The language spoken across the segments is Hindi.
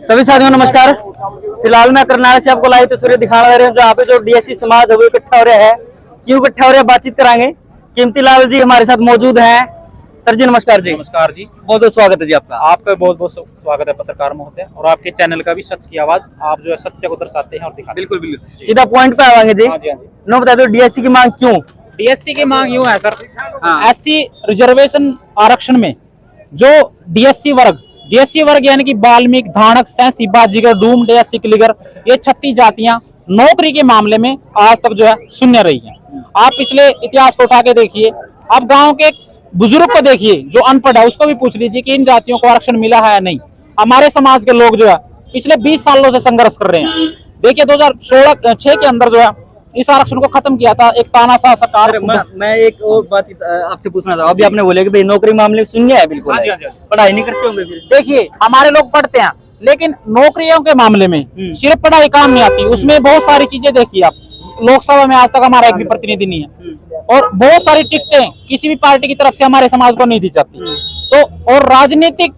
सभी साथियों नमस्कार। फिलहाल मैं करनाल से आपको लाइव तस्वीरें दिखाने दे रहे हैं जहाँ पे जो डीएससी समाज है वो इकट्ठा हो रहा है। क्यों इकट्ठा हो रहा है बातचीत कराएंगे। कीमती लाल जी हमारे साथ मौजूद हैं। सर जी नमस्कार जी। नमस्कार जी, बहुत बहुत स्वागत है जी आपका। आपका बहुत बहुत स्वागत है पत्रकार महोदय, और आपके चैनल का भी सच की आवाज। आप जो है सत्य को दर्शाते हैं और दिखाते हैं। बिल्कुल बिल्कुल, सीधा पॉइंट पे आवाएंगे जी। हाँ जी, हाँ जी। नो बता दो डीएससी की मांग क्यों। डीएससी की मांग यूं है सर, हाँ। एससी रिजर्वेशन आरक्षण में जो डीएससी वर्ग यानी कि वाल्मीकि, धानक, सैंसी, बाजीगर, डूम, डीएससी क्लिगर, ये 36 जातियां नौकरी के मामले में आज तक जो है शून्य रही हैं। आप पिछले इतिहास को उठा के देखिए, आप गांव के बुजुर्ग को देखिए जो अनपढ़ है, उसको भी पूछ लीजिए कि इन जातियों को आरक्षण मिला है या नहीं। हमारे समाज के लोग जो है पिछले 20 सालों से संघर्ष कर रहे हैं। देखिए 2016-6 के अंदर जो है इस आरक्षण को खत्म किया था एक तानाशाह सरकार। मैं एक और बात आपसे पूछना था। अभी आपने बोले कि भाई नौकरी मामले शून्य है, बिल्कुल हाँ जी, है। हाँ जी। पढ़ाई नहीं करते होंगे फिर। देखिए हमारे लोग पढ़ते हैं, लेकिन नौकरियों के मामले में सिर्फ पढ़ाई काम नहीं आती, उसमें बहुत सारी चीजें देखिए आप। लोकसभा में आज तक हमारा एक भी प्रतिनिधि नहीं है, और बहुत सारी टिकटें किसी भी पार्टी की तरफ से हमारे समाज को नहीं दी जाती। तो और राजनीतिक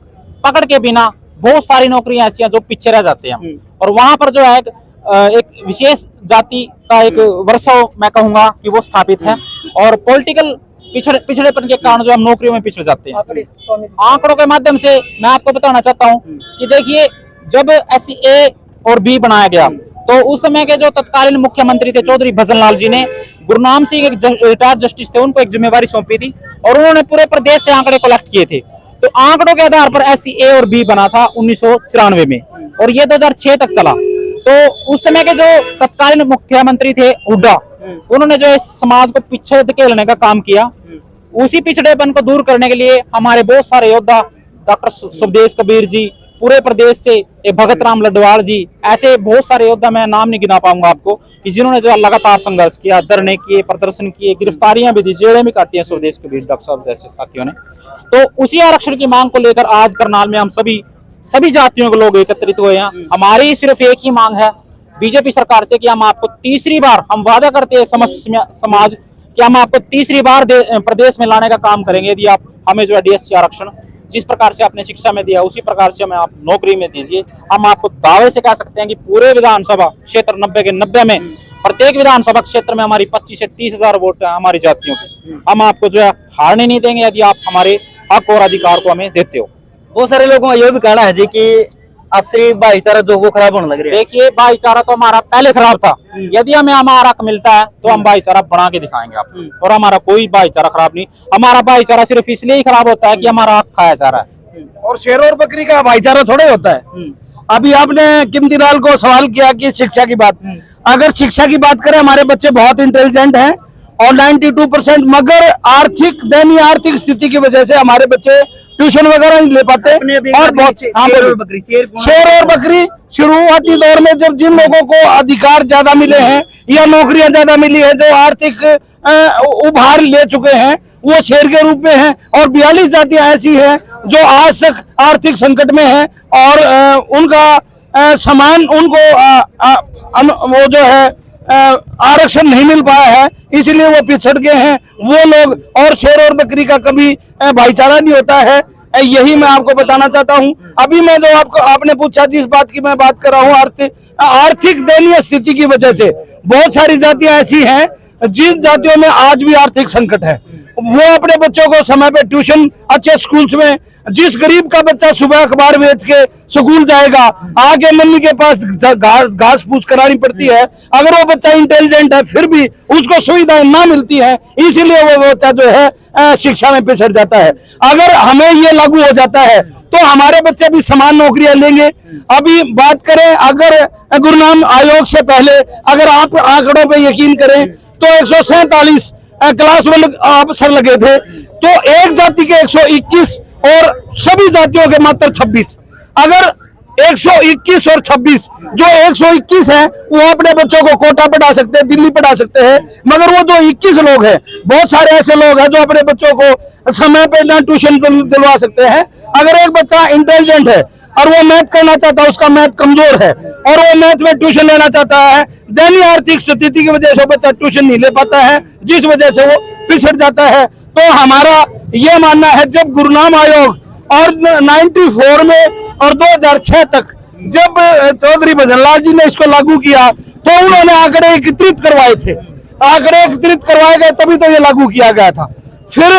पकड़ के बिना बहुत सारी नौकरियां ऐसी हैं जो पीछे रह जाते हैं, और वहां पर जो है एक विशेष जाति का एक वर्षा मैं कहूंगा कि वो स्थापित है, और पॉलिटिकल पिछड़ेपन के कारण जो हम नौकरियों में पिछड़ जाते हैं। आंकड़ों के माध्यम से मैं आपको बताना चाहता हूं कि देखिए जब SC-A और B बनाया गया तो उस समय के जो तत्कालीन मुख्यमंत्री थे चौधरी भजनलाल जी ने गुरनाम सिंह एक रिटायर्ड जस्टिस थे, उनको एक जिम्मेवारी सौंपी थी, और उन्होंने पूरे प्रदेश से आंकड़े कलेक्ट किए थे। तो आंकड़ों के आधार पर SC-A और B बना था 1994 में, और ये 2006 तक चला। तो उस समय के जो तत्कालीन मुख्यमंत्री थे हुड्डा, उन्होंने जो इस समाज को पीछे धकेलने का काम किया। उसी पिछड़ेपन को दूर करने के लिए हमारे बहुत सारे योद्धा, डॉक्टर सुखदेव कबीर जी, पूरे प्रदेश से भगत राम लडवाल जी, ऐसे बहुत सारे योद्धा, मैं नाम नहीं गिना पाऊंगा आपको, कि जिन्होंने जो लगातार संघर्ष किया, धरने किए, प्रदर्शन किए, गिरफ्तारियां भी दी, जेलें भी काटी हैं सुखदेव कबीर डॉक्टर साहब जैसे साथियों ने। तो उसी आरक्षण की मांग को लेकर आज करनाल में हम सभी जातियों के लोग एकत्रित हुए हैं। हमारी सिर्फ एक ही मांग है बीजेपी सरकार से कि हम आपको तीसरी बार, हम वादा करते हैं समाज कि हम आपको तीसरी बार प्रदेश में लाने का काम करेंगे यदि आप हमें जो है डीएससी आरक्षण जिस प्रकार से आपने शिक्षा में दिया उसी प्रकार से हमें आप नौकरी में दीजिए। हम आपको दावे से कह सकते हैं कि पूरे विधानसभा क्षेत्र 90 के 90 में प्रत्येक विधानसभा क्षेत्र में हमारी 25 से 30 हजार वोट है हमारी जातियों की। हम आपको जो है हारने नहीं देंगे यदि आप हमारे हक और अधिकार को हमें देते हो। बहुत सारे लोगों का यह भी कहना है जी कि आपसे भाईचारा जो वो खराब होने लग रहा है। देखिए भाईचारा तो हमारा पहले खराब था, यदि हमें हमारा हक मिलता है तो हम भाईचारा बना के दिखाएंगे आपको, और हमारा कोई भाईचारा खराब नहीं। हमारा भाईचारा सिर्फ इसलिए ही खराब होता है कि हमारा हक खाया जा रहा है, और शेर और बकरी का भाईचारा थोड़े होता है। अभी आपने कीमती लाल को सवाल किया कि शिक्षा की बात, अगर शिक्षा की बात करें हमारे बच्चे बहुत इंटेलिजेंट हैं और 92%, मगर दयनीय आर्थिक स्थिति की वजह से हमारे बच्चे ट्यूशन वगैरह नहीं ले पाते। और बहुत शेर और बकरी शुरुआती दौर में जब जिन लोगों को अधिकार ज्यादा मिले हैं या नौकरियां ज्यादा मिली है, जो आर्थिक उभार ले चुके हैं, वो शेर के रूप में हैं, और 42 जातियां ऐसी हैं जो आज तक आर्थिक संकट में हैं और उनका समान उनको वो जो है आरक्षण नहीं मिल पाया है, इसलिए वो पिछड़ गए हैं वो लोग। और शेर और बकरी का कभी भाईचारा नहीं होता है, यही मैं आपको बताना चाहता हूं। अभी मैं जो आपने पूछा जिस बात की मैं बात कर रहा हूं, आर्थिक दयनीय स्थिति की वजह से बहुत सारी जातियां ऐसी हैं जिन जातियों में आज भी आर्थिक संकट है। वो अपने बच्चों को समय पे ट्यूशन अच्छे स्कूल्स में, जिस गरीब का बच्चा सुबह अखबार बेच के स्कूल जाएगा, आगे मम्मी के पास घास फूस करानी पड़ती है, अगर वो बच्चा इंटेलिजेंट है फिर भी उसको सुविधाएं ना मिलती है, इसीलिए वो बच्चा जो है शिक्षा में पिछड़ जाता है। अगर हमें ये लागू हो जाता है तो हमारे बच्चे भी समान नौकरियां लेंगे। अभी बात करें अगर गुरनाम आयोग से पहले, अगर आप आंकड़ों पे यकीन करें तो 147 क्लास 1 अफसर लगे थे, तो एक जाति के 121 और सभी जातियों के मात्र 26। अगर 121 और 26, जो 121 है वो अपने बच्चों को कोटा पढ़ा सकते हैं, दिल्ली पढ़ा सकते हैं, मगर वो जो 21 लोग हैं, बहुत सारे ऐसे लोग हैं जो अपने बच्चों को समय पे ना ट्यूशन दिलवा सकते हैं। अगर एक बच्चा इंटेलिजेंट है और वो मैथ करना चाहता है, उसका मैथ कमजोर है और वो मैथ में ट्यूशन लेना चाहता है, दैनिक आर्थिक स्थिति की वजह से बच्चा ट्यूशन नहीं ले पाता है, जिस वजह से वो पिछड़ जाता है। तो हमारा ये मानना है जब गुरनाम आयोग और 94 में और 2006 तक जब चौधरी भजनलाल जी ने इसको लागू किया तो उन्होंने आंकड़े एकत्रित करवाए थे, आंकड़े एकत्रित करवाए गए तभी तो ये लागू किया गया था। फिर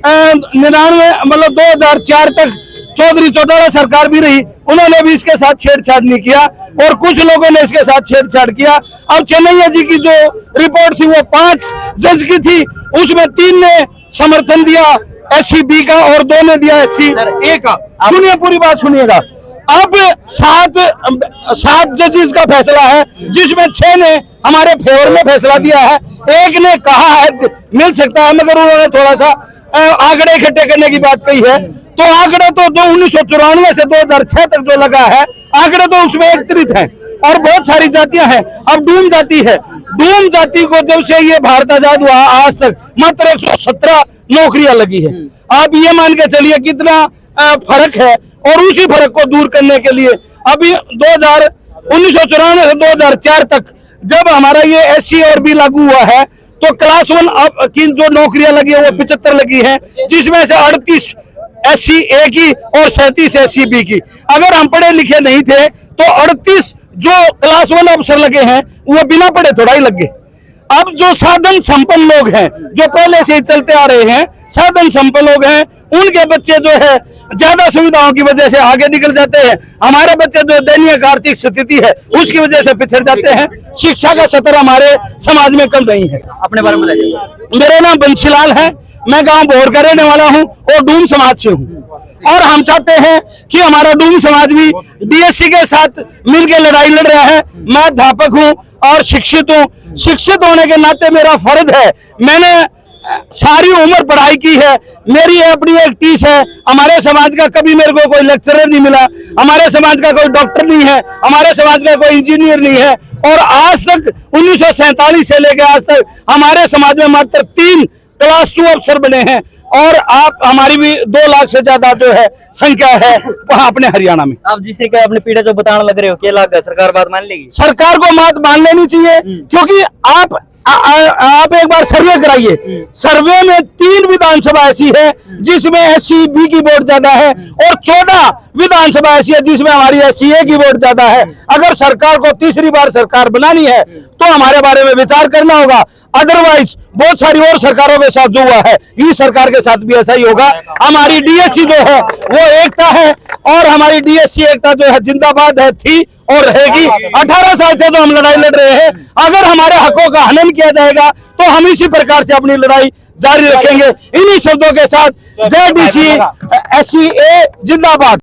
99 मतलब 2004 तक चौधरी चौटाला सरकार भी रही, उन्होंने भी इसके साथ छेड़छाड़ नहीं किया और कुछ लोगों ने इसके साथ छेड़छाड़ किया। अब चेन्नैया जी की जो रिपोर्ट थी वो 5 जज की थी, उसमें 3 ने समर्थन दिया SC-B का और 2 ने दिया SC-A का। सुनिए, पूरी बात सुनिएगा। अब 7 जजेस का फैसला है, जिसमें 6 ने हमारे फेवर में फैसला दिया है, 1 ने कहा है मिल सकता है, मगर उन्होंने थोड़ा सा आंकड़े इकट्ठे करने की बात कही है। तो आंकड़े तो 1994 से 2006 तक जो लगा है, आंकड़े तो उसमें एकत्रित हैं और बहुत सारी जातियां हैं। अब डूम जाति है, डूम जाति को जब से ये भारत आजाद हुआ आज तक मात्र 117 नौकरियां लगी है। आप ये मान के चलिए कितना फर्क है, और उसी फर्क को दूर करने के लिए अभी 1994 से 2004 तक जब हमारा ये SC और B लागू हुआ है तो क्लास 1 की जो नौकरियां लगी है वो 75 लगी हैं, जिसमें से 38 SC-A की और 37 SC-B की। अगर हम पढ़े लिखे नहीं थे तो 38 जो क्लास 1 अफसर लगे हैं वो बिना पढ़े थोड़ा ही लग गए। अब जो साधन संपन्न लोग हैं, जो पहले से ही चलते आ रहे हैं, साधन संपन्न लोग हैं, उनके बच्चे जो है ज्यादा सुविधाओं की वजह से आगे निकल जाते हैं। हमारे बच्चे जो दयनीय आर्थिक स्थिति है उसकी वजह से पिछड़ जाते हैं। शिक्षा का स्तर हमारे समाज में कम नहीं है। अपने बारे में बताइए। मेरा नाम बंशीलाल है, मैं गांव भोर का रहने वाला हूं और डूम समाज से हूं, और हम चाहते हैं कि हमारा डूम समाज भी DSC के साथ मिलकर लड़ाई लड़ रहा है। मैं अध्यापक हूं और शिक्षित हूं। शिक्षित होने के नाते मेरा फर्ज है, मैंने सारी उम्र पढ़ाई की है, मेरी अपनी एक टीस है। हमारे समाज का कभी मेरे को कोई लेक्चरर नहीं मिला, हमारे समाज का कोई डॉक्टर नहीं है, हमारे समाज का कोई इंजीनियर नहीं है, और आज तक 1947 से लेकर आज तक हमारे समाज में मात्र 3 क्लास 2 अफसर बने हैं। और आप हमारी भी 2 लाख से ज्यादा जो है संख्या है वहाँ अपने हरियाणा में। आप जिस तरीके अपने पीढ़ी जो बताने लग रहे हो, क्या लग सरकार बात मान लेगी? सरकार को बात मान लेनी चाहिए, क्योंकि आप एक बार सर्वे कराइए। सर्वे में 3 विधानसभा ऐसी है जिसमें SC-B की वोट ज्यादा है और 14 विधानसभा ऐसी है जिसमें हमारी SC-A की वोट ज्यादा है। अगर सरकार को तीसरी बार सरकार बनानी है तो हमारे बारे में विचार करना होगा, अदरवाइज बहुत सारी और सरकारों के साथ जो हुआ है इस सरकार के साथ भी ऐसा ही होगा। हमारी DSC जो है वो एकता है, और हमारी DSC एकता जो है जिंदाबाद है, थी और रहेगी। 18 साल से जो हम लड़ाई लड़ रहे हैं, अगर हमारे हकों का हनन किया जाएगा तो हम इसी प्रकार से अपनी लड़ाई जारी रखेंगे। इन्हीं शब्दों के साथ जय DC SC-A जिंदाबाद।